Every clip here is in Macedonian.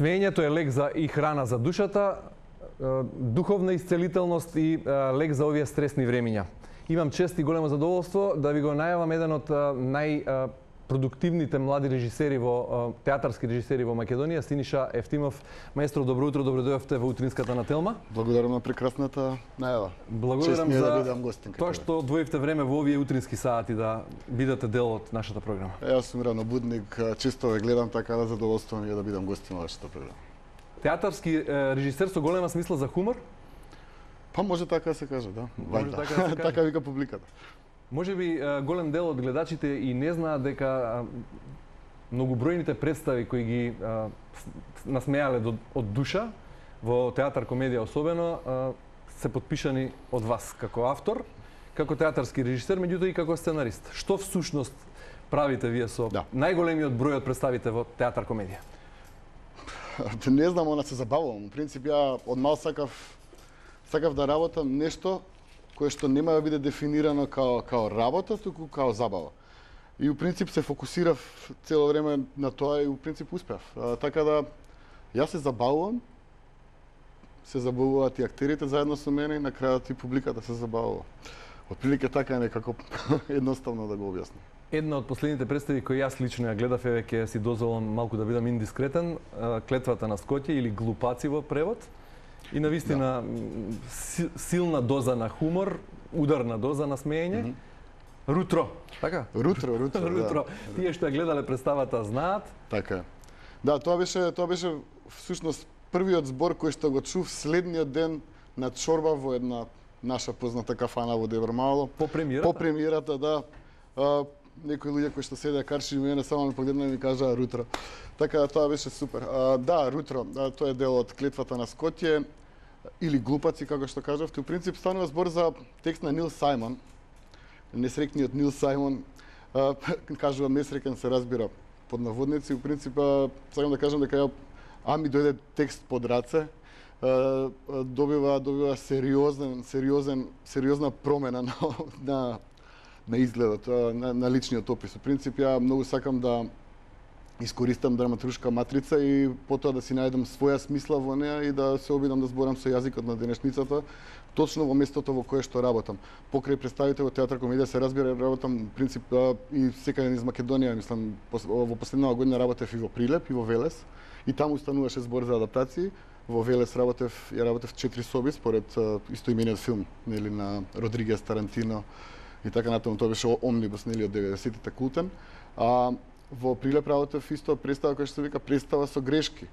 Смеењето е лек за и храна за душата, духовна исцелителност и лек за овие стресни времиња. Имам чест и големо задоволство да ви го најавам еден од најпродуктивните млади режисери театарски режисери во Македонија, Синиша Ефтимов. Маестро, добро утро, добро дојдовте во утринската на Телма. Благодарам на прекрасната најава. Благодарам за да бидам гостин. Тоа што одвоивте време во овие утрински сати да бидете дел од нашата програма. Јас сум ранобудник, често ве гледам, така да задоволство ми е да бидам гостин во вашата програма. Театарски режисер со голема смисла за хумор? Па може така да се каже, да. Може така да се каже. Така вика публиката. Може би голем дел од гледачите и не знаат дека многобројните представи кои ги насмеале од душа во театар комедија особено се подпишани од вас како автор, како театарски режисер, меѓутоа и како сценарист. Што всушност правите вие со најголемиот број од представите во театар комедија? Не знам, она се забавувам. В принцип ја од мал сакав да работам нешто кое што нема да биде дефинирано као работа, туку као забава. И у принцип се фокусирав цело време на тоа и у принцип успеав. Така да јас се забавуваат и актерите заедно со мене и на крајот и публиката се забавува. Отприлика така е некако едноставно да го објаснам. Една од последните представи кои јас лично ја гледав, еве ќе си дозволам малку да бидам индискретен, Клетвата на Скопје или Глупаци во превод. И навистина силна доза на хумор, ударна доза на смеење. Рутро, така? Рутро. Да. Тие што ја гледале представата знаат. Така. Да, тоа беше всушност првиот збор кој што го чув следниот ден на чорба во една наша позната кафана во Деврмало. По премиерата? По премиерата, да. Некои луѓе кои што седеа карши мене само ме погледнаа и ми кажаа Рутро. Така тоа беше супер. Да, Рутро, тоа е дел од Клетвата на Скопје или Глупаци, како што кажавте. У принцип станува збор за текст на Нил Сајмон. Несрекниот Нил Сајмон, кажувам несреќен, се разбира под наводници. У принцип сакам да кажам дека ми дојде текст под раце, добива сериозна промена на изгледот, на личниот опис. У принцип, ја многу сакам да искористам драматуршка матрица и потоа да си најдам своја смисла во неа и да се обидам да зборам со јазикот на денешницата, точно во местото во кое што работам. Покрај представите во театар комедија се разбира, работам принцип и секаде из Македонија, мислам, во последнава година работев и во Прилеп и во Велес, и таму стануваше збор за адаптации. Во Велес работев 4 соби според истоимениот филм, нели, на Родригес, Тарантино и така натаму. Тоа беше омнибус, нели, од 90-тите, култен. Во Прилеп работев исто представа која што се вика представа со грешки.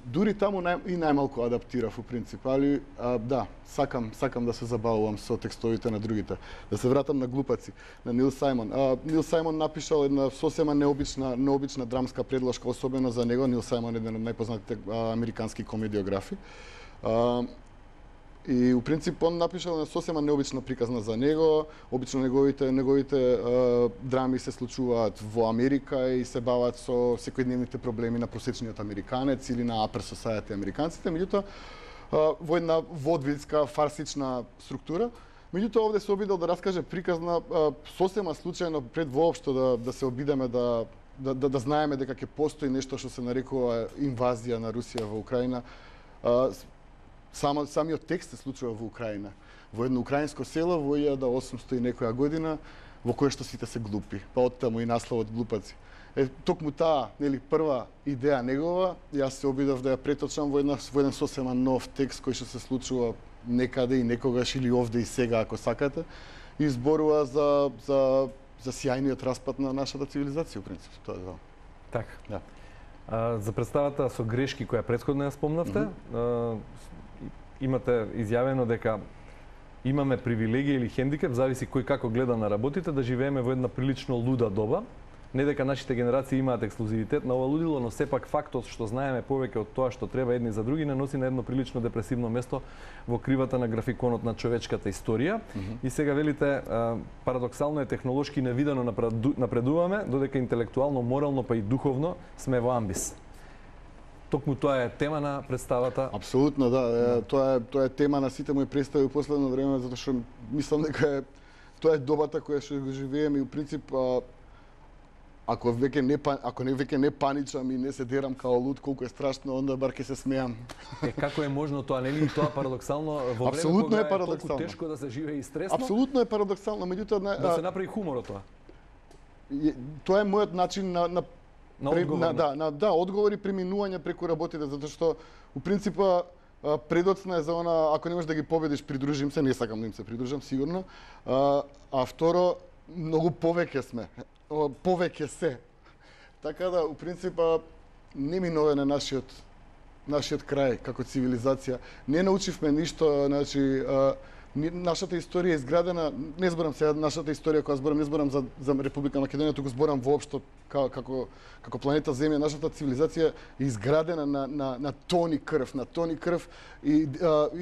Дури таму и најмалку адаптирав у принцип, али да, сакам да се забавувам со текстовите на другите. Да се вратам на Глупаци, на Нил Сајмон. Нил Сајмон напишал една сосема необична драмска предложка, особено за него. Нил Сајмон е еден од најпознатите американски комедиографи. И у принцип он напишал една сосема необична приказна за него. Обично неговите драми се случуваат во Америка и се бават со секојдневните проблеми на просечниот американец или на upper society американците, меѓутоа во една водвилска фарсична структура. Меѓутоа овде се обидел да раскаже приказна сосема случајно пред воопшто да се обидеме да знаеме дека ќе постои нешто што се нарекува инвазија на Русија во Украина. Самиот текст се случува во Украина, во едно украинско село во 1800 и некоја година, во кое што сите се глупи. Па оттаму и насловот Глупаци. Токму таа, нели, прва идеја негова, јас се обидов да ја преточам во еден сосема нов текст кој што се случува некаде и некогаш или овде и сега, ако сакате, и зборува за сјајниот распад на нашата цивилизација, в принцип. Тоа е. Така. Да. За представата со грешки која претходно ја спомнавте, имате изјавено дека имаме привилегија или хендикеп, зависи кој како гледа на работите, да живееме во една прилично луда доба. Не дека нашите генерации имаат ексклузивитет на ова лудило, но сепак фактот што знаеме повеќе од тоа што треба едни за други не носи на едно прилично депресивно место во кривата на графиконот на човечката историја. И сега велите, парадоксално е технолошки невидено напредуваме, додека интелектуално, морално па и духовно сме во амбис. Токму тоа е тема на представата. Апсолутно, да. Тоа е тема на сите мои представи во последно време, затоа што мислам дека тоа е добата која што го живееме и у принцип ако веќе не паничам и не се дерам као луд, колку е страшно, онда бар ќе се смеам. Како е можно тоа, нели? И тоа парадоксално во време Апсолутно кога е парадоксално. толку тешко да се живее и стресно. Апсолутно е парадоксално, меѓутоа Да се направи хумор од тоа. Тоа е мојот начин на одговор и преминување преку работите, затоа што у принцип предоцна е за она, ако не можеш да ги победиш, придружим се, не сакам да им се придружам сигурно. А второ, многу повеќе сме. Повеќе се. Така да, у принцип, неминовен е нашиот крај како цивилизација. Не научивме ништо, значи, нашата историја е изградена, не зборам сега нашата историја која зборам, не зборам за Република Македонија, туку зборам воопшто како планета Земја. Нашата цивилизација е изградена на тони крв и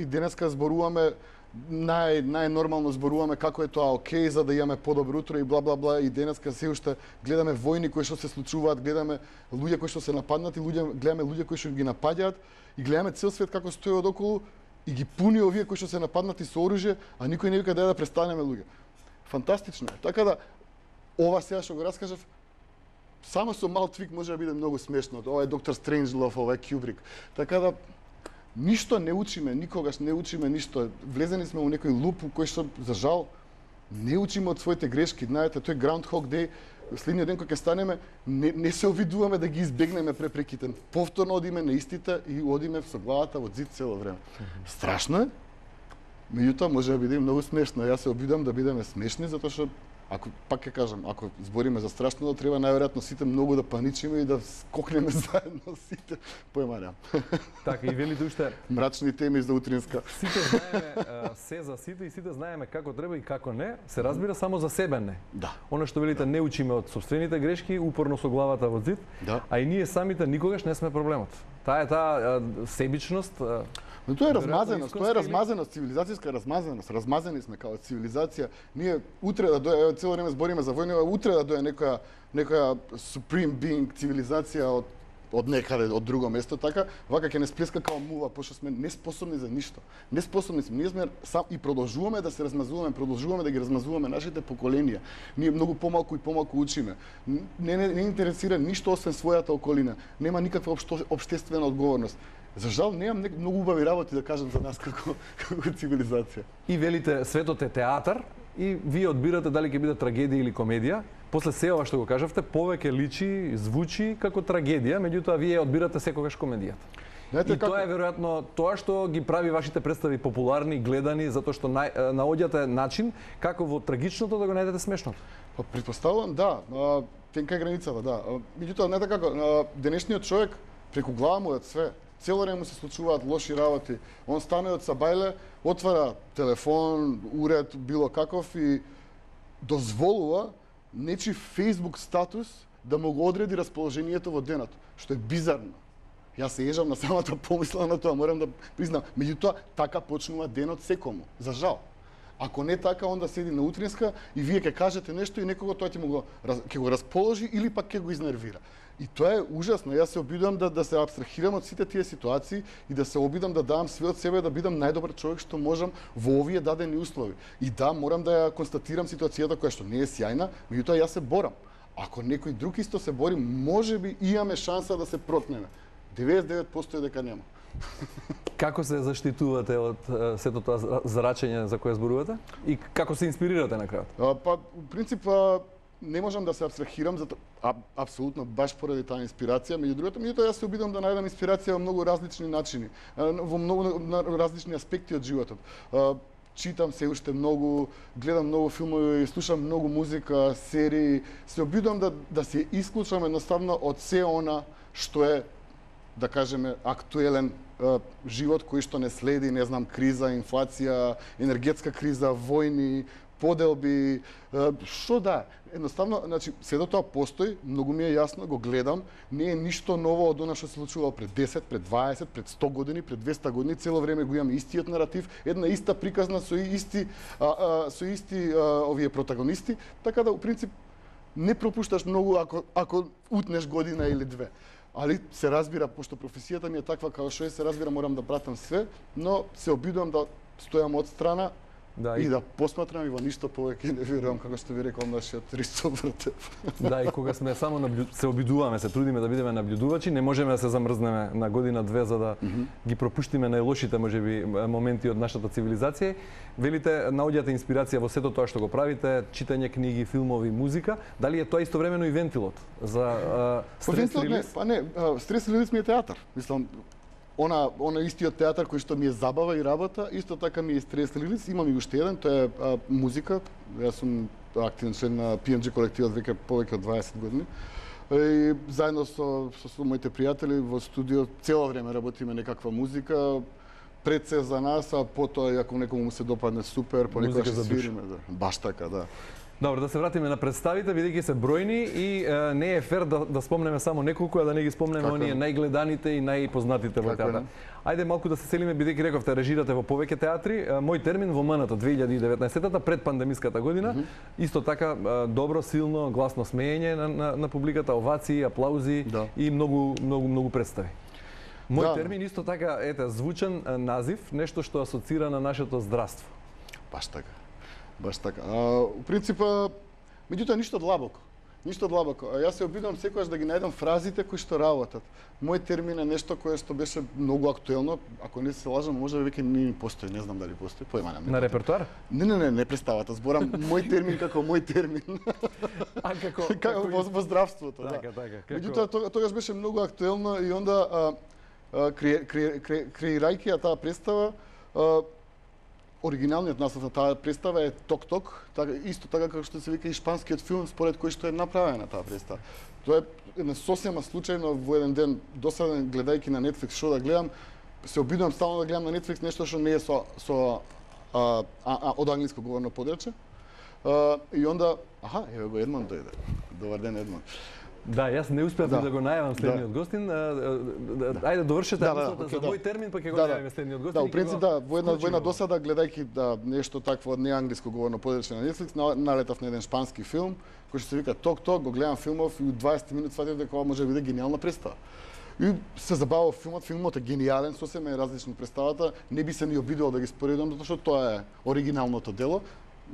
денеска зборуваме најнормално зборуваме како е тоа окей за да имаме подобро утро и бла бла бла, и денеска се уште гледаме војни кои што се случуваат, гледаме луѓе кои што се нападнати, гледаме луѓе кои што ги напаѓаат и гледаме цел свет како стои одоколу и ги пуни овие кои што се нападнати со оружје, а никој не вика да престанеме луѓе. Фантастично е. Така да ова сега што го раскажав, само со мал твик може да биде многу смешно. Ова е доктор Стренџлов, ова е Кјубрик. Така да ништо не учиме, никогаш не учиме ништо. Влезени сме во некој луп кој што за жал не учиме од своите грешки. Знаете, тој Groundhog Day, следниот ден кога ќе станеме, не се обидуваме да ги избегнеме препреките. Повторно одиме на истите и одиме со главата во зид цело време. Страшно е. Меѓутоа може да биде многу смешно. Јас се обидам да бидеме смешни затоа што пак ќе кажам, ако збориме за страшно, треба најверојатно сите многу да паничиме и да скокнеме заедно сите. Појма немам. Така и велите уште мрачни теми за утринска. Сите знаеме се за сите и сите знаеме како треба и како не, се разбира само за себе не. Да. Она што велите не учиме од собствените грешки, упорно со главата во зид, а и ние самите никогаш не сме проблемот. Таа е таа себичност. Но тоа е размазеност, цивилизацијска размазеност. Размазени сме како цивилизација. Ние утре да дое, цело време збориме за војна, утре да дое некоја supreme being цивилизација од некаде, од друго место, така, вака ќе не сплеска као мува, пошто сме неспособни за ништо. Неспособни сме. Ние сме и продолжуваме да се размазуваме, продолжуваме да ги размазуваме нашите поколенија. Ние многу помалку и помалку учиме. Не интересира ништо освен својата околина. Нема никаква општествена одговорност. За жал немам многу убави работи да кажам за нас како цивилизација. И велите светот е театар и вие одбирате дали ќе биде трагедија или комедија. После се ова што го кажавте, повеќе личи, звучи како трагедија, меѓутоа вие одбирате секогаш комедијата. И тоа е веројатно тоа што ги прави вашите представи популарни, гледани, затоа што наоѓате начин како во трагичното да го најдете смешното. Па претпоставувам, да, тенка е границата, да. Меѓутоа, знаете како, денешниот човек преку глава му е све. Цело време му се случуваат лоши работи. Он стане од сабајле, отвара телефон, уред, било каков и дозволува нечи Facebook статус да му го одреди расположението во денот, што е бизарно. Јас се ежам на самата помисла на тоа, морам да признам. Меѓутоа, така почнува денот секому, за жал. Ако не така, онда седи на утринска и вие ќе кажете нешто и некого тоа ќе го расположи или пак ќе го изнервира. И тоа е ужасно. Јас се обидувам да се абстрахирам од сите тие ситуации и да се обидам да давам све од себе да бидам најдобар човек што можам во овие дадени услови. И да, морам да ја констатирам ситуацијата која што не е сјајна, меѓутоа јас се борам. Ако некој друг исто се бори, можеби имаме шанса да се протнеме. 99% е дека нема. Како се заштитувате од сето тоа зрачење за кое зборувате? И како се инспирирате на крајот? Па, у принцип, не можам да се абстрахирам, апсолутно баш поради таа инспирација, меѓутоа јас се обидам да најдам инспирација во многу различни начини, во многу различни аспекти од животот. Читам се уште многу, гледам многу филмови, слушам многу музика, серии, се обидам да се исклучам едноставно од се она што е, да кажеме, актуелен живот кој што не следи, не знам, криза, инфлација, енергетска криза, војни, поделби, што да, едноставно, значи, седо тоа постои, многу ми е јасно, го гледам, не е ништо ново од она што се случувало пред 10, пред 20, пред 100 години, пред 200 години, цело време го имаме истиот наратив, една иста приказна со исти овие протагонисти, така да, у принцип, не пропушташ многу ако утнеш година или две. Али се разбира, пошто професијата ми е таква како што е, се разбира, морам да пратам све, но се обидувам да стојам од страна, Да, и да посматрам и во ништо повеќе не верувам, како што ви рекол нашиот Ристо Вртев. Да, и кога сме само се обидуваме, се трудиме да бидеме наблюдувачи, не можеме да се замрзнеме на година-две за да ги пропуштиме најлошите можеби моменти од нашата цивилизација. Велите, наоѓате инспирација во сето тоа што го правите, читање книги, филмови, музика. Дали е тоа истовремено и вентилот за стрес релиз? Стрес релиз ми е театар. Мислам, она истиот театар кој што ми е забава и работа, исто така ми е стрес релиз. Имам и уште еден, тоа е музика. Јас сум активен член на PNG колективот веќе повеќе од 20 години. И заедно со моите пријатели во студио цело време работиме некаква музика. Пред се за нас, а потоа ако некому му се допадне супер, понекогаш ќе свириме. Да. Баш така, да. Добро, да се вратиме на представите, бидејќи се бројни и не е фер да спомнеме само неколку, а да не ги спомнеме оние најгледаните и најпознатите во театар. Ајде малку да се селиме, бидејќи рековте режирате во повеќе театри. Мој термин во МН-та 2019-та, пред пандемиската година, исто така добро, силно, гласно смеење на публиката, овации, аплаузи и многу представи. Мој термин исто така, звучен назив, нешто што асоцира на нашето здравство. Баш така. Баш така. У принципа, меѓутоа ништо длабоко. Ништо длабоко. Јас се обидувам секогаш да ги најдам фразите кои што работат. Мој термин е нешто кое што беше многу актуелно, ако не се лажам, може веќе не постои, не знам дали постои, појма немам. На репертоар? Не представата, зборам мој термин како мој термин. А како во здравството, да. Меѓутоа тогаш беше многу актуелно и онда креирајќи таа представа, оригиналниот наслов на таа представа е Ток-Ток, исто така како што се вика и шпанскиот филм според кој што е направена таа представа. Тоа е сосема случајно во еден ден досаден гледајќи на Netflix што да гледам, се обидувам стално да гледам на Netflix нешто што не е од англиско говорно подрече. И онда, еве го Едмон дојде. Добар ден, Едмон. Да, јас не успеав да го најавам следниот гостин. Ајде довршете мислата за мој термин, па ќе го најавиме следниот гостин. Да, у принцип во една досада гледајќи нешто такво од неанглиско говорно подрече на Netflix, налетав на еден шпански филм кој што се вика Ток-Ток, го гледам филмов и 20 минути сватив дека ова може да биде гениална представа. И се забавав филмот е гениален, сосема е различна представата, не би се ни обидувал да ги споредувам затоа што тоа е оригиналното дело.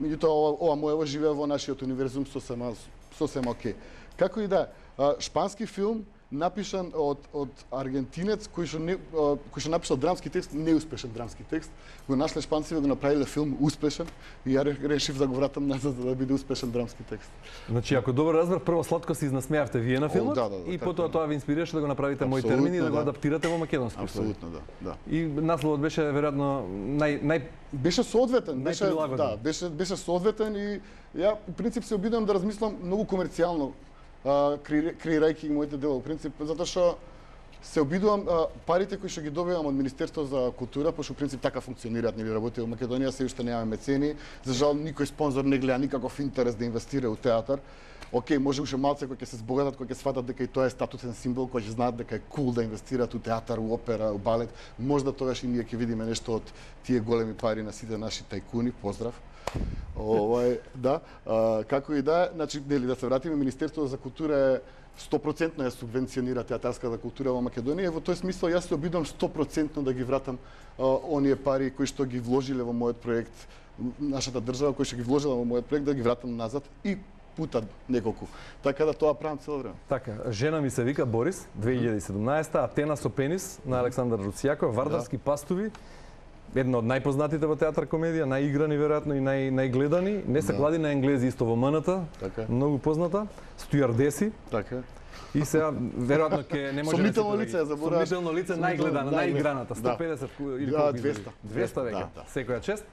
Меѓутоа ова моево живее во нашиот универзум сосема окей. Како и да, шпански филм напишан од аргентинец кој што напишал драмски текст, неуспешен драмски текст. Го нашле шпанците, го направиле филм успешен и ја решив да го вратам назад за да биде успешен драмски текст. Значи, ако добро разбрав, прво сладко се изнасмеавте вие на филмот и потоа тоа ви инспирираше да го направите мој термин и да го адаптирате во македонски. Апсолутно, да. И насловот беше веројатно беше соодветен, беше соодветен и ја по принцип се обидувам да размислам многу комерцијално креирајќи моите дела, принцип, затоа што се обидувам парите кои што ги добивам од Министерството за култура, пошто принцип така функционираат, нели работи во Македонија, се уште немаме мецени, за жал никој спонзор не гледа никаков интерес да инвестира у театар. Океј, може уште малце кои ќе се збогатат, кои ќе сватат дека и тоа е статусен символ, кои ќе знаат дека е кул да инвестираат у театар, у опера, у балет. Можда тогаш и ние ќе видиме нешто од тие големи пари на сите наши тајкуни, поздрав. Да, како и да, значи нели да се вратиме, Министерството за култура е 100% ја субвенционира театарската култура во Македонија. Во тој смисла јас се обидувам 100% да ги вратам оние пари кои што ги вложиле во мојот проект, нашата држава кои што ги вложила во мојот проект, да ги вратам назад и пута неколку. Така да тоа правам цело време. Така, жена ми се вика Борис, 2017, Атена со пенис на Александар Руцијаков, Вардарски пастови, една од најпознатите во театар комедија, најиграни веројатно и најгледани. Не се клади на енглези исто во МН-та, многу позната. Стюардеси. Така. И сега веројатно ќе не може Сомнително лице, забораваш. Сомнително лице најгледана, најиграната, 150 или колку 200 веќе. Секоја чест.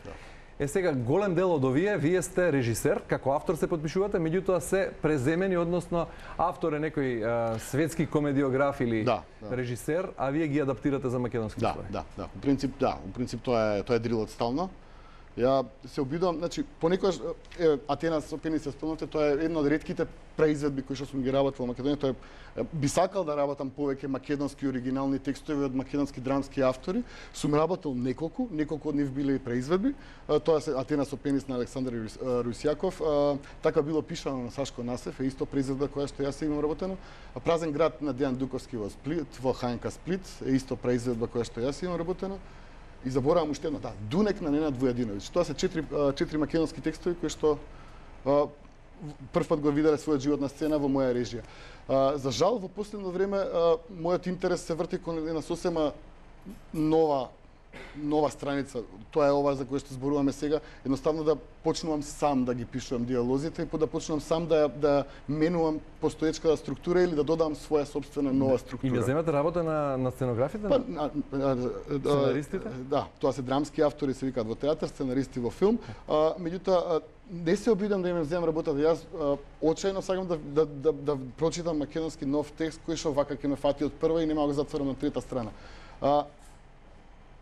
Сега голем дел од вие сте режисер, како автор се подпишувате, меѓутоа се преземени, односно автор е некој светски комедиограф или режисер, а вие ги адаптирате за македонски услови. Да. У принцип тоа е дрилот стално. Ја се обидувам, значи понекогаш Атена со пенис се спомнате, тоа е една од ретките преизведби кои што сум ги работел во Македонија. Тоа би сакал да работам повеќе македонски оригинални текстови од македонски драмски автори. Сум работел неколку од нив биле и преизведби. Тоа се Атена со пенис на Александар Руцијаков, така било пишано на Сашко Насев, е исто преизведба која што јас имам работено. Празен град на Дејан Дуковски во Сплит, во ХНК Сплит, е исто преизведба која што јас имам работено. И заборавам уште едно, да, Дунек на Ненад Вујадиновиќ. Тоа се четири македонски текстови кои што прв пат го виделе својот живот на сцена во моја режија. За жал, во последно време, мојот интерес се врти кон една сосема нова страница. Тоа е ова за кое што зборуваме сега. Едноставно да почнувам сам да ги пишувам диалозите и да почнувам сам да менувам постоечката структура или да додам своја собствена нова структура. И ја земате работа на сценографите? Сценаристите? Да, тоа се драмски автори, се викаат во театар, сценаристи во филм. Меѓутоа, не се обидам да им земам работата. Јас очајно сакам да прочитам македонски нов текст кој што вака ќе ме фати од прва и нема да го затворам на трета страна.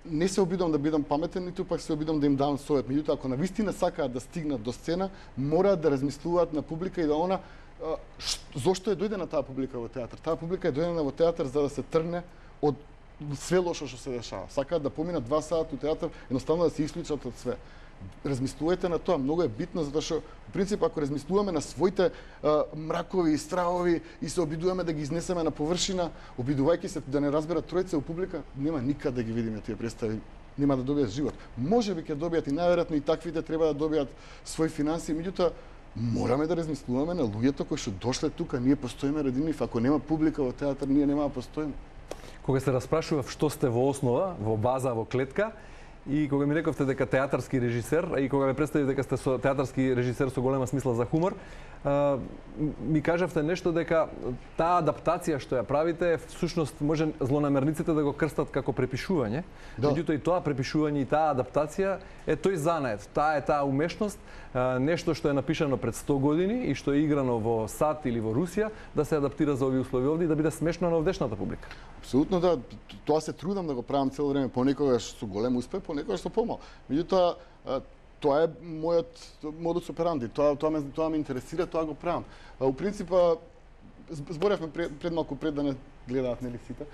Не се обидам да бидам паметен, ниту пак се обидам да им давам совет. Меѓутоа, ако навистина сакаат да стигнат до сцена, мораат да размислуваат на публика и да она зошто е дојдена таа публика во театар. Таа публика е дојдена во театар за да се тргне од све лошо што се дешава. Сакаат да поминат 2 сата у театар, едноставно да се исклучат од све. Размислувајте на тоа, многу е битно, затоа што, во принцип, ако размислуваме на своите мракови и стравови и се обидуваме да ги изнесеме на површина, обидувајќи се да не разберат тројца у публика, нема никад да ги видиме тие представи, нема да добијат живот. Можеби ќе добијат и најверојатно и таквите треба да добијат своји финанси, меѓутоа мораме да размислуваме на луѓето кои што дошле тука, ние постоиме ради нив, ако нема публика во театар, ние нема да постоиме. Кога се распрашував што сте во основа, во база, во клетка, и кога ми рековте дека театарски режисер, и кога ме представив дека сте театарски режисер со голема смисла за хумор, ми кажавте нешто дека таа адаптација што ја правите, всушност може злонамерниците да го крстат како препишување. Да. Меѓутоа и тоа препишување и таа адаптација е тој занает. Таа е таа умешност, нешто што е напишано пред 100 години и што е играно во САД или во Русија, да се адаптира за овие услови овде и да биде смешно на овдешната публика. Апсолутно да, тоа се трудам да го правам цело време, понекогаш со голем успех, понекогаш со помал. Меѓутоа тоа е мојот модус операнди, тоа ме интересира, тоа го правам. У принцип, зборевме пред малку пред да не гледаат нели сите.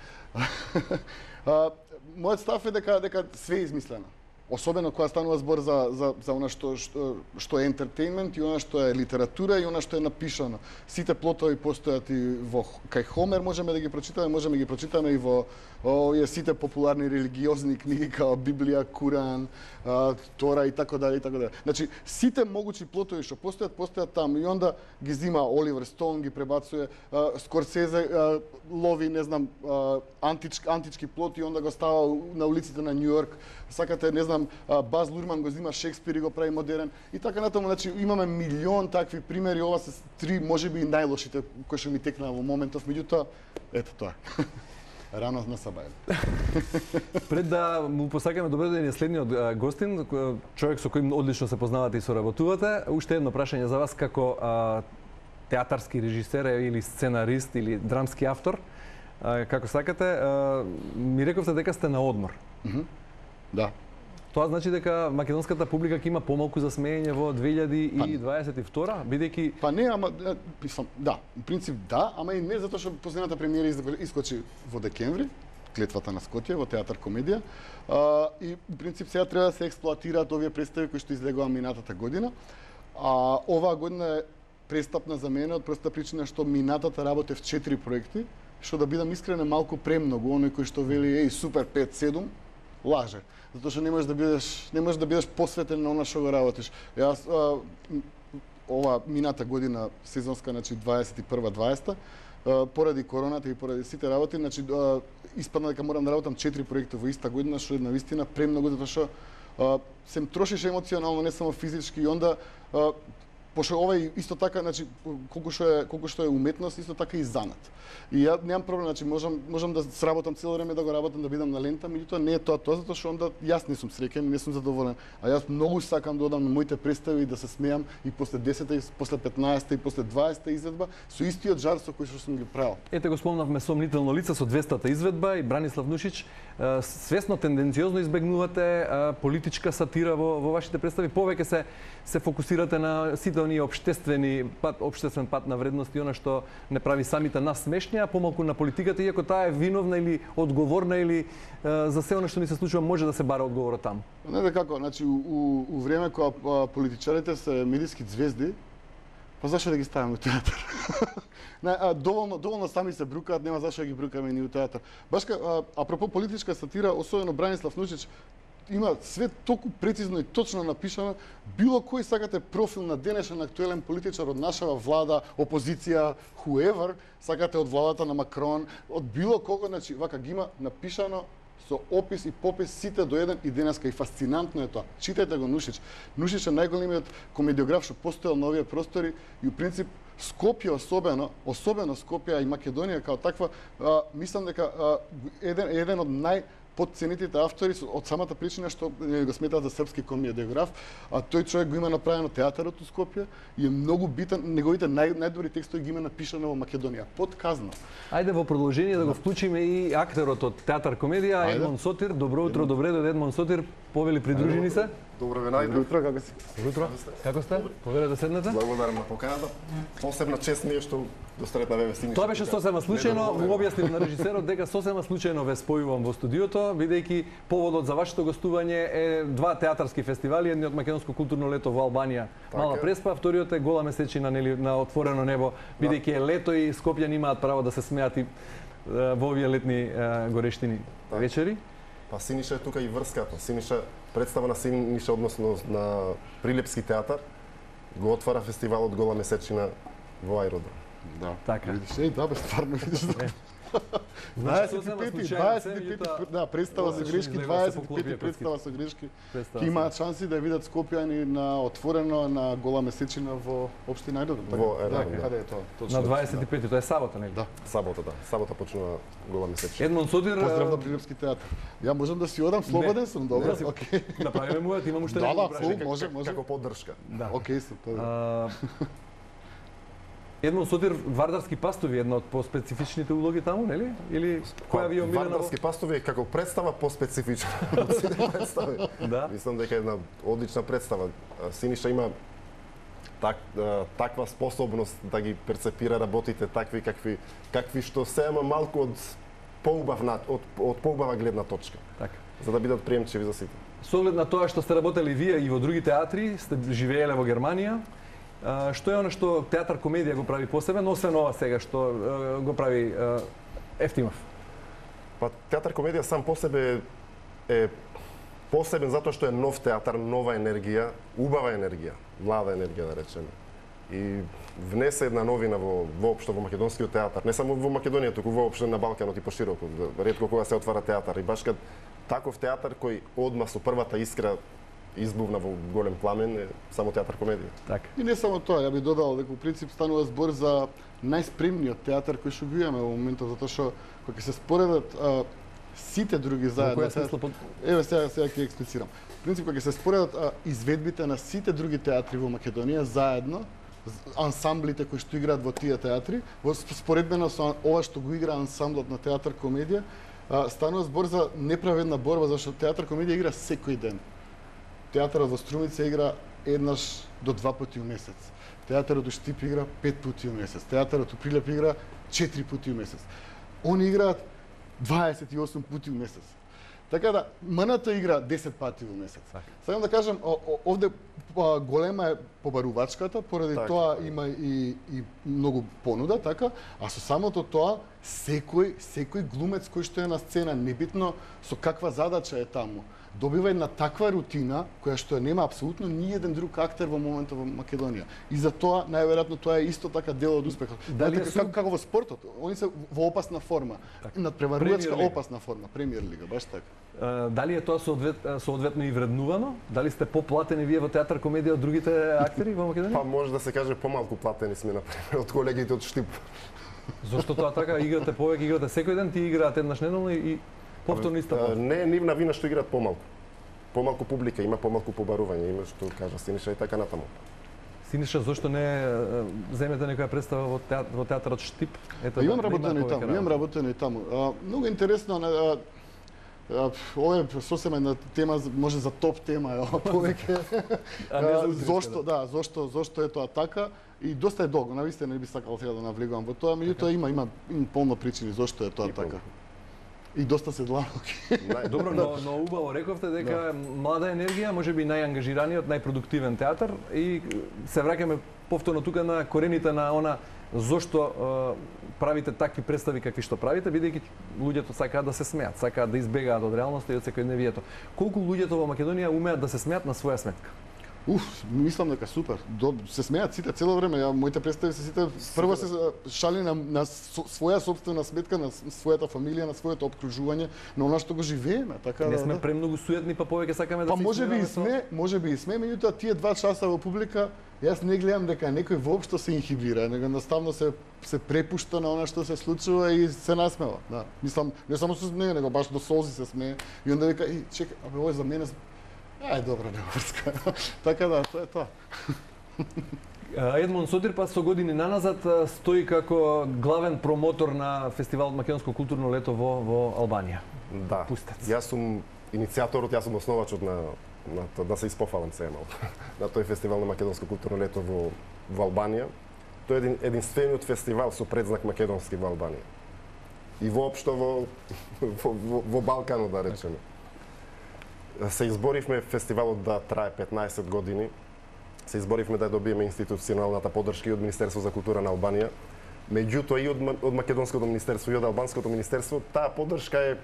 Мојот став е дека све е измислено. Особено кога станува збор за она што е ентертејнмент и она што е литература и она што е напишано. Сите плотови постојат и кај Хомер можеме да ги прочитаме, можеме да ги прочитаме и во овие сите популарни религиозни книги као Библија, Куран, Тора и така дали и така дали. Значи сите могучи плотови што постојат таму и онда ги зима Оливер Стоун, ги пребацува, Скорсезе лови, не знам, антички плот и онда го става на улиците на Њујорк. Сакате, не знам, Баз Лурман го зима Шекспир и го прави модерен. И така натаму, значи имаме милион такви примери, ова се 3 можеби и најлошите кои што ми текнаа во моментов, меѓутоа ето тоа. Рано на сабајле. Пред да му посакаме добро ден следниот гостин, човек со кој одлично се познавате и соработувате, уште едно прашање за вас како театарски режисер или сценарист или драмски автор, како сакате, ми рековте дека сте на одмор. Да. Тоа значи дека македонската публика ќе има помалку за смеење во 2022, бидејќи Па не, ама да, в принцип да, ама и не затоа што последната премиера искочи во декември, Клетвата на Скопје во театар комедија. И в принцип сега треба да се експлоатираат овие представи кои што излегоа минатата година. Оваа година е престапна за мене од простата причина што минатата работев 4 проекти, што да бидам искрен е малку премногу, оној кој што вели супер 5-7 лаже. Затоа што не можеш да бидеш посветен на она што го работиш. Јас ова мината година сезонска, значи 21-20, поради короната и поради сите работи, значи испадна дека морам да работам 4 проекти во иста година, што е навистина премногу затоа што се трошиш емоционално, не само физички, и онда пошто ова исто така, значи колку што е уметност, исто така и занат. И ја немам проблем, значи можам да сработам цело време да го работам, да бидам на лента, меѓутоа не е тоа затоа што онда јас не сум среќен, не сум задоволен. А јас многу сакам да одам на моите представи и да се смеам и после 10-та, и после 15-та, и после 20-та изведба со истиот жар со кој што сум ги правил. Ете го спомнавме Сомнително лице со 200-та изведба и Бранислав Нушич, свесно тенденциозно избегнувате политичка сатира во вашите представи, повеќе се фокусирате на сите оние општествен пат на вредности, она што не прави самите нас смешни, а помалку на политиката, иако таа е виновна или одговорна или за се она што ни се случува може да се бара одговорот таму. Не да како, значи у време кога политичарите се медиски звезди, па зашто да ги ставаме у театар? Доволно сами се брукаат, нема зашто да ги брукаме ни у театар. Баш апропо политичка сатира, особено Бранислав Нушич, има све толку прецизно и точно напишано. Било кој сакате профил на денешен актуелен политичар од нашава влада, опозиција, whoever, сакате од владата на Макрон, од било кого, значи вака ги има напишано со опис и попис сите до еден и денеска и фасцинантно е тоа. Читајте го Нушич. Нушич е најголемиот комедиограф што постоел на овие простори и у принцип Скопје особено Скопје и Македонија као таква, мислам дека еден од подценетите автори од самата причина што го сметаат за српски комедиограф, а тој човек го има направено театарот у Скопје и е многу битен, неговите најдобри текстови ги има напишано во Македонија под казна. Ајде во продолжение да го вклучиме и актерот од театар комедија Едмон Сотир. Добро утро, добре дојде Едмон Сотир. Повели придружени се. Добро ве најдов. Добро утро, како си? Добро утро. Како сте? Повеле да седнете. Благодарам на поканата. Посебна чест ми е што го сретна ве Синиш. Тоа беше сосема случајно, му објаснив на режисерот дека сосема случајно ве спојувам во студиото, бидејќи поводот за вашето гостување е два театарски фестивали, едниот Македонско културно лето во Албанија, Мала Преспа, вториот е Гола месечина на отворено небо, бидејќи е лето и Скопјани имаат право да се смеат и во овие летни горештини вечери. Па Синиша е тука и врската. Синиша, представа на Синиша односно на Прилепски театар го отвара фестивалот Гола месечина во Ајродром. Да. Така. Видиш, да, бе, стварно видиш. 25, да, представа со грешки, 25 представа со грешки. Ки имаат шанси да видат Скопјани на отворено на Гола месечина во општина Ајродром. Во Да, каде е тоа? На 25, тоа е сабота, нели? Да. Сабота, да. Сабота почнува Гола месечина. Едмон Сотир, Поздрав на Прилепски театар. Ја можам да си одам, слободен сум, добро, окей. направиме му, имам уште Да, неколку да, прашања. може. Како поддршка. Да. Окей сум, тоа. Едмон Сотир, Вардарски пастови, една од поспецифичните улоги таму, нели? Или која ви е омилена? Вардарски пастови како представа поспецифична од сите представи. Да. Мислам дека е една одлична представа. Синиша има таква способност да ги перцепира работите такви какви што се ама малку од поубава гледна точка. Така. За да бидат приемчиви за сите. Со оглед на тоа што сте работели вие и во други театри, сте живееле во Германија, што е она што театар комедија го прави посебен, освен ова сега што го прави Ефтимов? Па театар комедија сам по себе е посебен затоа што е нов театар, нова енергија, убава енергија, млада енергија да речеме. И внесе една новина воопшто во македонскиот театар, не само во Македонија, туку воопшто на Балканот и пошироко. Ретко кога се отвара театар и баш таков театар кој одма со првата искра избувна во голем пламен е само театар комедија. Така. И не само тоа, ја би додал дека во принцип станува збор за најспремниот театар кој што го имаме во моментот, затоа што кога ќе се споредат сите други заедно. Во која смисла? Еве сега ќе експлицирам. В принцип кога ќе се споредат изведбите на сите други театри во Македонија заедно, ансамблите кои што играат во тие театри, во споредбено со ова што го игра ансамблот на театар комедија, станува збор за неправедна борба, зашто театар комедија игра секој ден. Театарот во Струмица игра еднаш до 2 пати у месец. Театарот у Штип игра 5 пати у месец. Театарот у Прилеп игра 4 пати у месец. Они играат 28 пати у месец. Така да, МНТ игра 10 пати во месец. Сакам да кажам, овде голема е побарувачката, поради тоа има и многу понуда, така, а со самото тоа секој глумец кој што е на сцена, небитно со каква задача е таму, добива една таква рутина која што нема апсолутно ни еден друг актер во моментот во Македонија. И за тоа најверојатно тоа е исто така дел од успехот. Дали како во спортот, они се во опасна форма, надпреварувачка опасна форма, премиер лига, баш така. Дали е тоа соодветно и вреднувано? Дали сте поплатени вие во театар комедија од другите актери во Македонија? Па може да се каже помалку платени сме например од колегите од Штип. Зошто тоа така? Играте повеќе, играте секој ден, ти играат еднаш неделно и повторно истапа? Не, нивна вина што играат помалку. Помалку публика, има помалку побарување, има што кажа Синиша и така натаму. Синиша, зошто не земете некоја представа во театарот Штип? Ето, имам работено и таму, многу интересно, ова е сосема една тема, може за топ тема е ова повеќе. Зошто е тоа така? И доста е долго, навистина не би сакал сега да навлегувам во тоа, меѓутоа има полно причини зошто е тоа така. И доста се длабоки. Добро, но убаво рековте дека млада енергија, можеби најангажираниот, најпродуктивен театар и се враќаме повторно тука на корените на она зошто правите такви представи какви што правите, бидејќи луѓето сакаат да се смеат, сакаат да избегаат од реалноста и од секојдневието. Колку луѓето во Македонија умеат да се смеат на своја сметка? Мислам дека супер. Се смеат сите цело време. Моите представи се сите прво се шали на своја собствена сметка, на својата фамилија, на своето опкружување, на она што го живееме, така Не сме премногу суетни, па повеќе сакаме да па се можеби и сме, меѓутоа тие 2 часа во публика, јас не гледам дека некој воопшто се инхибира, него едноставно се препушта на она што се случува и се насмева. Да. Мислам, не само се смее, него баш до солзи се смее и онда вика, чекај, ова за мене добро, не врска. Така да, тоа е тоа. Едмон Сотирпас со години наназад стои како главен промотор на фестивалот Македонско културно лето во Албанија. Да. Пустец. Јас сум иницијаторот, јас сум основачот на да се испофалам се малку. На тој фестивал на Македонско културно лето во Албанија. Тој е единствениот фестивал со предзнак македонски во Албанија. И воопшто во Балканот, да речеме. Се изборивме фестивалот да трае 15 години. Се изборивме да ја добиеме институционалната поддршка и од Министерство за култура на Албанија. Меѓутоа и од Македонското министерство и од Албанското министерство, таа поддршка е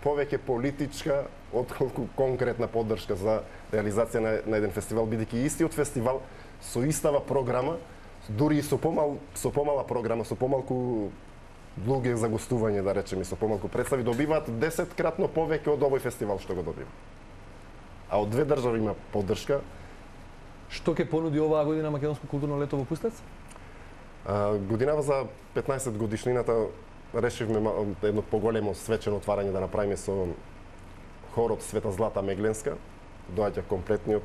повеќе политичка отколку конкретна поддршка за реализација на еден фестивал, бидејќи истиот фестивал со истава програма, дури и со помала програма, со помалку луѓе за гостување, да речеме, со помалку представи, добиваат 10-кратно повеќе од овој фестивал што го добива. А од 2 држави има поддршка. Што ќе понуди оваа година Македонско културно лето во Пустец? Годинава за 15 годишнината решивме едно поголемо свечено отварање да направиме со хорот Света Злата Мегленска. Доаѓа комплетниот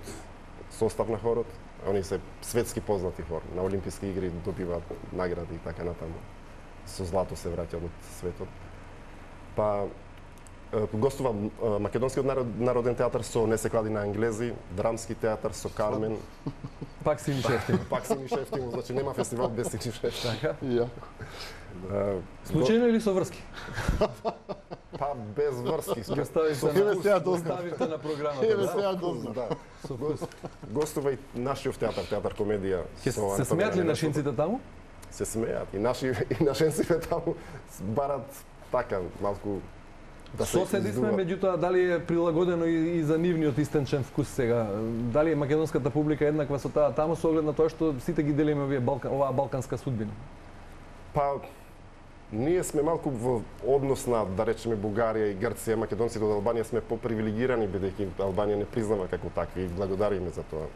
состав на хорот. Они се светски познати хора. На Олимписки игри добиваат награди и така натаму. Со злато се враќаат од светот. Па гостува Македонскиот народен театар со Не се клади на англези, Драмски театар со Кармен. Пак Сини Шефтин. Пак Сини Шефтин, значи нема фестивал без Сини Шефтин. Така? Ја. Случајно или со врски? Па без врски. Ставивте на програмата, Еве да? сега дозна. Да. Гостува и нашиот театар комедија. Се смеат ли нашинците таму? Се смеат и нашинците таму барат така малку да се Соседи сме, меѓутоа дали е прилагодено и за нивниот истенчен вкус сега? Дали е македонската публика еднаква со таа таму со оглед на тоа што сите ги делиме оваа балканска судбина? Па ние сме малку во однос на, да речеме, Бугарија и Грција, македонците од Албанија сме попривилегирани бидејќи Албанија не признава како такви и благодариме за тоа.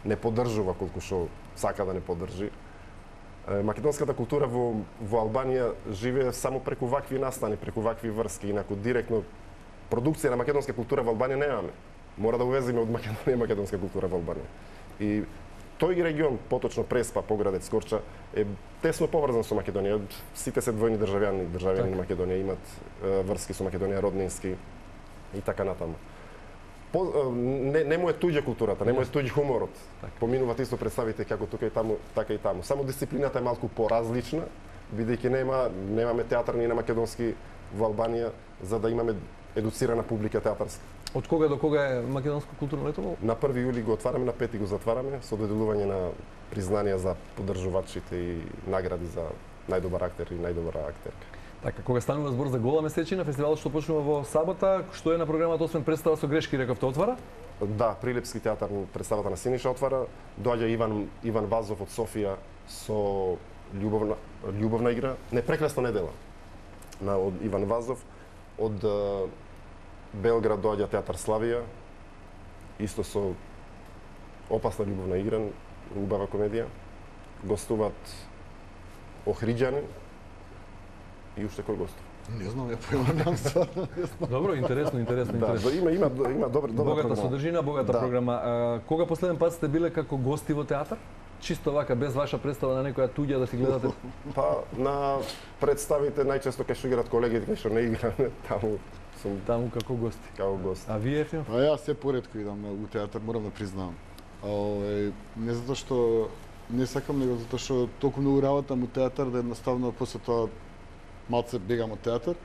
Не поддржува колку што сака да не поддржи. Македонската култура во Албанија живее само преку вакви настани, преку вакви врски, инаку директно продукција на македонска култура во Албанија немаме. Мора да увеземе од Македонија македонска култура во Албанија. И тој регион, поточно Преспа, Поградец, Корча, е тесно поврзан со Македонија. Сите се двојни државјани на Македонија имаат врски со Македонија, роднински и така натаму. Не му е туѓа културата, не му е туѓ хуморот. Поминуваат исто представите како тука и таму, така и таму. Само дисциплината е малку поразлична, бидејќи немаме театар ни на македонски во Албанија за да имаме едуцирана публика театарска. Од кога до кога е Македонско културно лето? На 1 јули го отвараме, на 5 го затвараме со доделување на признанија за поддржувачите и награди за најдобар актер и најдобра актерка. Така, кога станува збор за гола месечина, фестивалот што почнува во сабота, што е на програмата освен представа со грешки, рековте, отвара? Да, Прилепски театар представата на Синиша отвара. Доаѓа Иван Вазов од Софија со љубовна игра, не прекрасна недела. Од Иван Вазов, од Белград доаѓа театар Славија, исто со опасна љубовна игра, убава комедија. Гостуваат Охриѓани и уште кој гостува? Не знам, ја појмам стварно. Добро, интересно. Да, има добра богата програма. содржина, богата програма. Кога последен пат сте биле како гости во театар? Чисто вака, без ваша представа на некоја туѓа да си гледате? Па, на представите најчесто кај што играат колегите, кај што не играме, таму сум Таму како гости. како гост. А вие, Ефим? А јас се поретко идам у театар, морам да признавам. Не затоа што не сакам, него затоа што толку многу работам у театар да едноставно после тоа малце бегам од театар.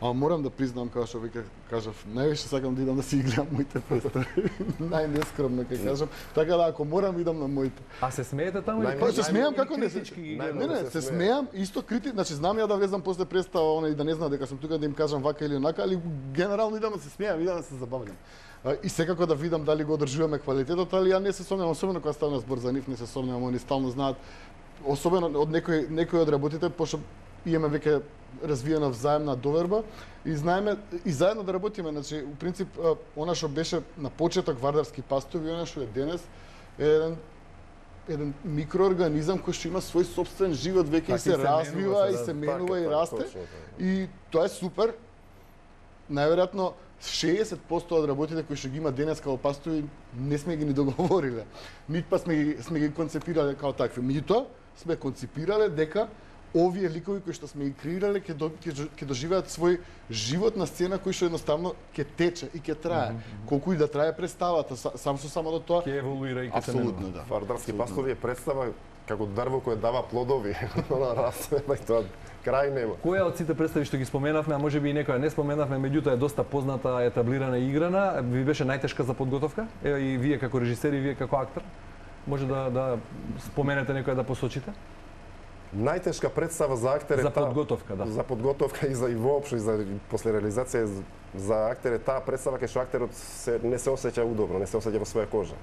А морам да признам, како што веќе кажав, највише сакам да идам да си гледам моите представи. Најнескромно ќе кажам. Така да ако морам идам на моите. А се смеете таму или Па се смеам како не се. критички ги Не, гледате? не, се смеам, исто значи знам ја да влезам после представа, и да не знам дека сум тука да им кажам вака или онака, али генерално идам да се смеам, идам да се забавлям. И секако да видам дали го одржуваме квалитетот, али ја не се сомневам, особено кога стана збор за нив, не се сомневам, они стално знаат, особено од некои од работите, пошто имаме веќе развиена взаемна доверба и знаеме и заедно да работиме. Значи, у принцип, она што беше на почеток Вардарски пастови, она што е денес, е еден микроорганизам кој што има свој собствен живот, веќе и се развива, и се менува и расте. И тоа е супер. Најверојатно 60% од работите кои што ги има денес како пастови не сме ги ни договориле. Нит па сме ги концепирале како такви. Меѓутоа сме концепирале дека овие ликови кои што сме ги креирале ќе доживеат свој живот на сцена кој што едноставно ќе тече и ќе трае. Колку и да трае представата, само до тоа ќе еволуира и ќе се менува. апсолутно да. Вардарски пастови е представа како дрво кое дава плодови. Она расте, и тоа крај нема. Која од сите представи што ги споменавме, а можеби и некоја не споменавме, меѓутоа е доста позната, етаблирана и играна, ви беше најтешка за подготовка? И вие како режисер и вие како актер? Може да споменете некоја да посочите? Најтешка представа за актер е За подготовка, да. За подготовка и воопшто и за после реализација за актер е таа представа кај што актерот не се осеќа удобно, не се осеќа во своја кожа.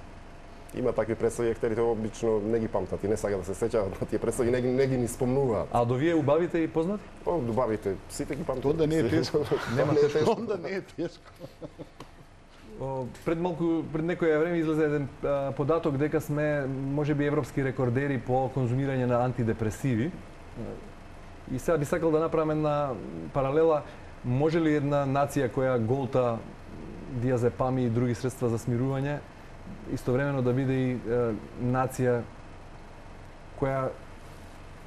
Има такви представи, актерите обично не ги памтат и не сакаат да се сеќават на тие представи, не ги ни спомнуват. А до вие убавите и познати? Добавите, сите ги памтат. Тоа да не е тешко. Нема тешко. Онда не е тешко. Пред некоја време излезе еден податок дека сме можеби европски рекордери по конзумирање на антидепресиви. И сега би сакал да направам една паралела. Може ли една нација која голта диазепами и други средства за смирување истовремено да биде и нација која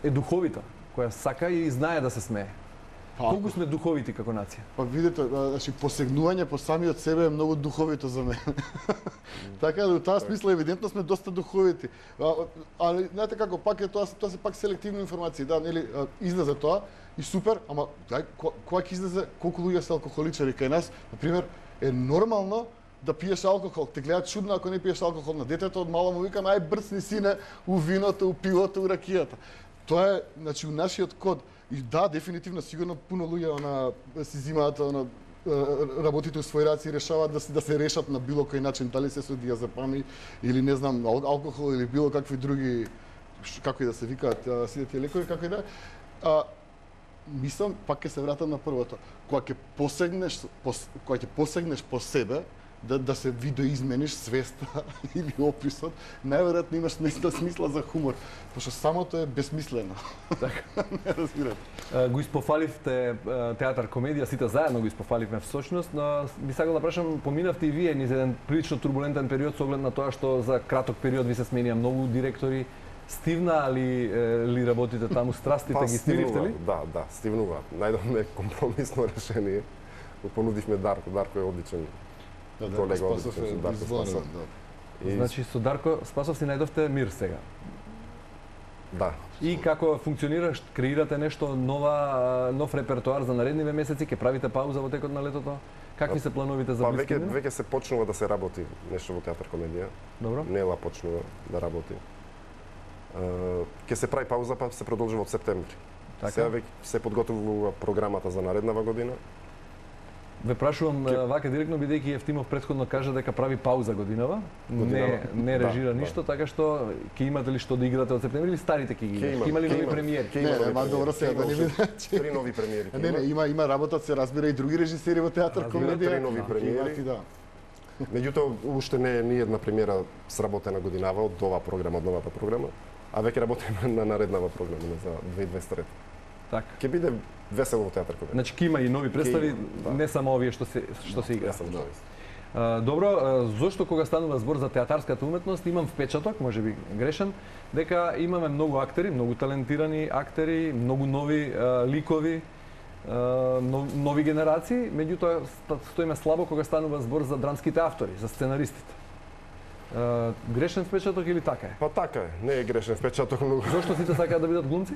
е духовита, која сака и знае да се смее? Колку сме духовити како нација? Па видите, значи посегнување по самиот себе е многу духовито за мене. Така да, во таа смисла евидентно сме доста духовити. Али знаете како пак е тоа се пак селективни информации, да, нели излезе тоа и супер, ама кога ќе излезе колку луѓе се алкохоличари кај нас, на пример, е нормално да пиеш алкохол. Те гледаат чудно ако не пиеш алкохол. На детето од мало му викам ај брцни сине у виното, у пивото, у ракијата. Тоа е, значи, у нашиот код. И да, дефинитивно, сигурно пуно луѓе си зимаат работите у своји раци и решаваат да се решат на било кој начин, дали се со диазепами или не знам, алкохол или било какви други, како и да се викаат сите тие лекови, како и да. Мислам, пак ќе се вратам на првото. Кога ќе посегнеш по себе, да се видоизмениш свеста или описот, најверојатно имаш наистина смисла за хумор, пошто самото е безсмислено. Така. Не разбирате. Го испофаливте театар комедија, сите заедно го испофаливме всушност, но би сакал да прашам, поминавте и вие низ еден прилично турбулентен период со оглед на тоа што за краток период ви се сменија многу директори. Стивна ли работите таму, страстите ги стививте ли? Да, стивнува. Најдовме компромисно решение. Го понудивме Дарко. Дарко е одличен. Колега одличен, Дарко Спасов. Значи со Дарко Спасов си најдовте мир сега. Да. И како функционира, креирате нешто нов репертоар за наредниве месеци, ќе правите пауза во текот на летото? Какви се плановите за блиски дни? Веќе се почнува да се работи нешто во театар комедија. Добро. Нела почнува да работи. Ќе се прави пауза, па се продолжува од септември. Така. Сега веќе се подготвува програмата за нареднава година. Ве прашувам вака директно, бидејќи Евтимов претходно кажа дека прави пауза годинава, не режира ништо, така што ќе имате ли што да играте од септември или старите ќе ги играте? Има ли нови премиери? Не, добро сега да не биде. 3 нови премиери. Не, има работат, се разбира и други режисери во театар комедија. 3 нови премиери. Меѓутоа, уште не е ни една премиера сработена годинава од оваа програма, од новата програма, а веќе работиме на нареднава програма за 2023. Така. Ќе биде весело во театар комедија. Значи ќе има и нови представи, не само овие што се играат. Добро, зошто кога станува збор за театарската уметност, имам впечаток, можеби грешен, дека имаме многу актери, многу талентирани актери, многу нови ликови, нови генерации, меѓутоа стоиме слабо кога станува збор за драмските автори, за сценаристите. Грешен впечаток или така е? Па така е, не е грешен впечаток, но Зошто сите сакаат да бидат глумци?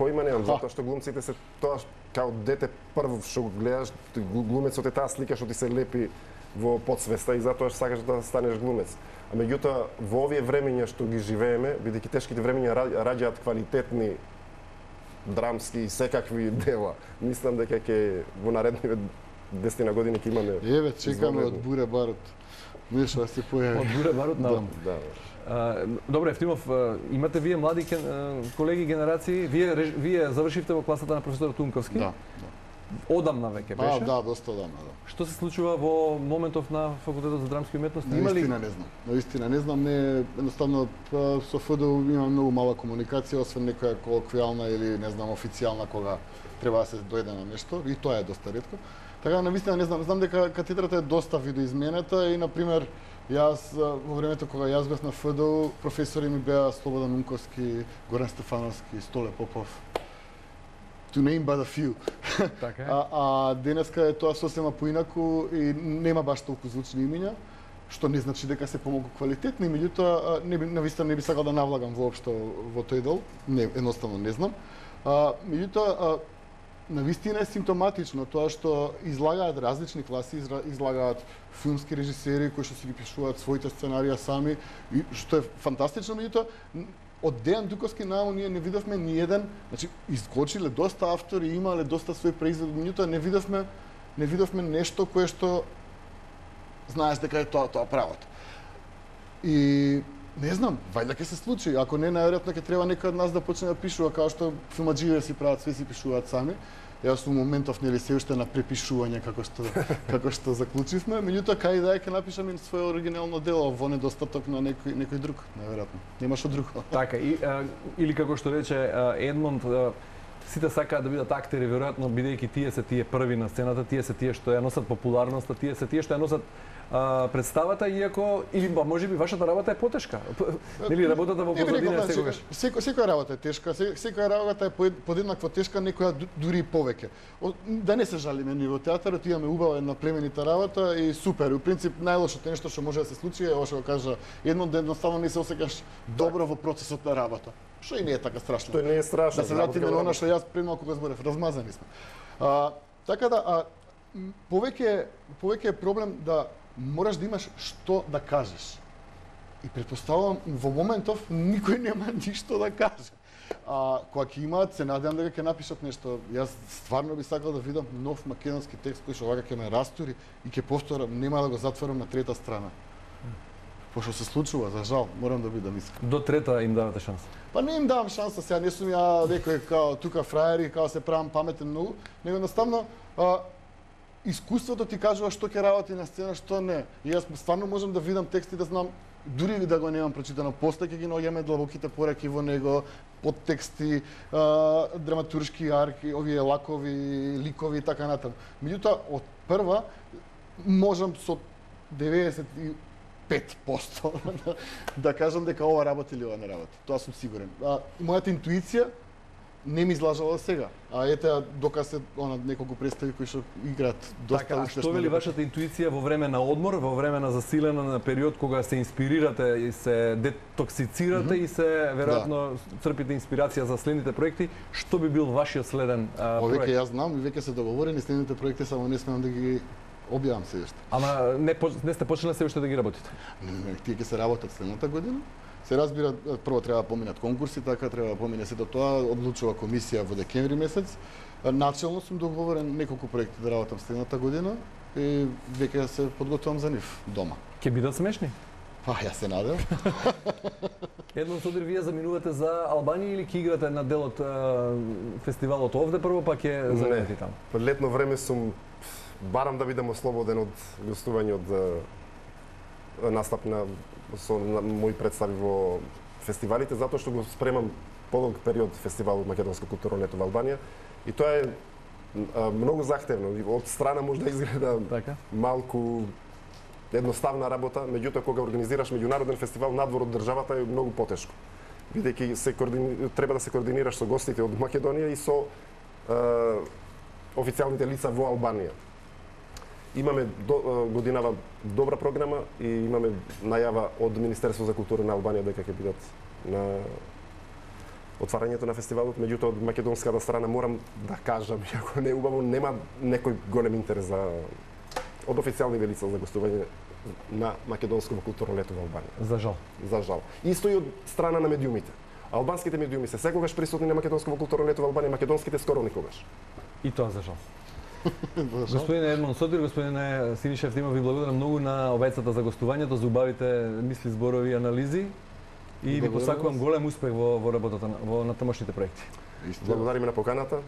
поима немам, затоа што глумците се тоа као дете прво што го гледаш, глумецот е таа слика што ти се лепи во подсвеста и затоа сакаш да станеш глумец. А меѓутоа во овие времења што ги живееме, бидејќи тешките времења раѓаат квалитетни драмски и секакви дела. Мислам дека ќе во наредните 10 години ќе имаме. Еве, чекаме од буре барут. Нешто се појави. Од буре барут на. Да. Добре, Евтимов, имате вие млади колеги генерации, вие завршивте во класата на професор Тунковски? Да. Одамна веќе беше? Да, доста одамна, да. Што се случува во моментов на факултетот за драмски уметности? Наистина не знам. Наистина не знам, не едноставно со ФДУ има многу мала комуникација, освен некоја колоквијална или не знам официјална кога треба да се дојде на нешто и тоа е доста ретко. Така навистина не знам, знам дека катедрата е доста видоизменета и на пример јас во времето кога јас бев на ФДУ, професори ми беа Слободан Унковски, Горан Стефановски, Столе Попов. To name but a few. Така е. А денеска е тоа сосема поинаку и нема баш толку звучни имиња, што не значи дека се помалку квалитетни, меѓутоа навистина не би сакал да навлагам воопшто во тој дел, не, едноставно не знам. Меѓутоа навистина е симптоматично тоа што излагаат различни класи, излагаат филмски режисери кои што си ги пишуваат своите сценарија сами, и што е фантастично, меѓутоа од Дејан Дуковски најамо ние не видовме ни еден, значи изкочиле доста автори, имале доста свој производ, меѓутоа не видовме нешто кое што знаеш дека е тоа правото. И не знам, вајде ќе се случи, ако не најверојатно ќе треба некој од нас да почне да пишува како што филмаџиите си прават, све си пишуваат сами. Јас во моментов нели се уште на препишување како што заклучивме, меѓутоа кај да ќе напишам свое оригинално дело во недостаток на некој друг, најверојатно. Нема што друго. Така, или како што рече Едмонд, сите сакаат да бидат актери, веројатно бидејќи тие се тие први на сцената, тие се тие што ја носат популарноста, тие се тие што ја носат представата, иако или можеби вашата работа е потешка. Нели работата во позадина секогаш. Секоја работа е тешка, секоја работа е подеднакво тешка, некоја дури и повеќе. Да не се жалиме ни во театарот, имаме убава една племенита работа и супер. У принцип најлошото нешто што може да се случи е ова што го кажа Едмонд, едноставно не се осеќаш добро во процесот на работа. Што и не е така страшно. Тоа не е страшно. Да се вратиме на она што јас премалку го зборев, размазани сме. Така да повеќе е проблем да мораш да имаш што да кажеш. И претпоставувам во моментов никој нема ништо да каже. Кога ќе имаат, се надевам дека ќе напишат нешто. Јас стварно би сакал да видам нов македонски текст кој што вака ќе ме растури и ќе повторам, нема да го затворам на трета страна. Пошто се случува, за жал, морам да бидам искрен. До трета им давате шанса? Па не им давам шанса, сега не сум ја некој као тука фраери, као се правам паметен многу, него едноставно искуството ти кажува што ќе работи на сцена, што не. И јас стварно можам да видам текст и да знам, дури и да го немам прочитано, после ќе ги наоѓаме длабоките пораки во него, подтексти, драматуршки арки, овие лакови, ликови и така натаму. Меѓутоа, од прва можам со 95% да кажам дека ова работи или ова не работи. Тоа сум сигурен. Мојата интуиција не ми излажала сега. Ете доказ се неколку представи кои што играат доста така, успешно. Што вели вашата интуиција во време на одмор, во време на засилена на период кога се инспирирате и се детоксицирате и се веројатно црпите инспирација за следните проекти, што би бил вашиот следен проект? Веќе јас знам и веќе се договорени следните проекти, само не смеам да ги објавам се уште. Ама не сте почнали се уште да ги работите? Тие ќе се работат следната година. Се разбира, прво треба да поминат конкурси, така треба да помине сето тоа, одлучува комисија во декември месец. Начелно сум договорен неколку проекти да работам следната година и веќе се подготвувам за нив дома. Ќе бидат смешни? Па, јас се надевам. Едно Содир, вие заминувате за Албанија или ќе играте на дел од фестивалот овде прво, па ќе заминете таму? По летно време сум барам да бидам ослободен од гостување од настап со мои представи во фестивалите, затоа што го спремам подолг период фестивалот Македонско културно лето во Албанија и тоа е многу захтевно. Од страна може да изгледа малку едноставна работа, меѓутоа кога организираш меѓународен фестивал надвор од државата е многу потешко. Бидејќи треба да се координираш со гостите од Македонија и со официјалните лица во Албанија. Имаме годинава добра програма и имаме најава од Министерство за култура на Албанија дека ќе бидат од отварањето на фестивалот, меѓутоа од македонската страна морам да кажам, иако не е убаво, нема некој голем интерес од официјални лица за гостување на македонско културно лето во Албанија. За жал. За жал. Исто и од страна на медиумите. Албанските медиуми се секогаш присутни на македонско културно лето во Албанија, македонските скоро никогаш. И тоа за жал. Господине Едмон Сотир, господине Синиша Ефтимов, ви благодарам многу на обајцата за гостувањето, за убавите мисли, зборови и анализи. И ви посакувам голем успех во работата во натамошните проекти. Благодариме на поканата.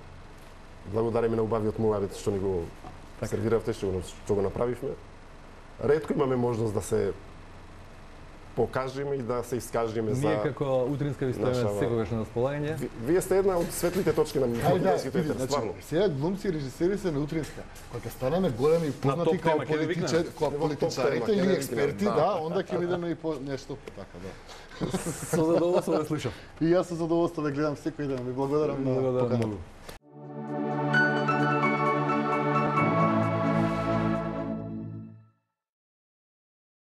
Благодариме на убавиот муавет што ни го сервиравте, што го направивме. Ретко имаме можност да се покажеме и да се искажеме за... Ние како утринска ви стоиме секогаш на располагање. Вие сте една од светлите точки на македонскиот етер, стварно. Сега глумци и режисери се на утринска. Кога ќе станеме големи и познати како политичарите или експерти, да, онда ќе видиме и по нешто така, да. Со задоволство да слушам. И јас со задоволство да гледам секој ден. Ви благодарам на поканата.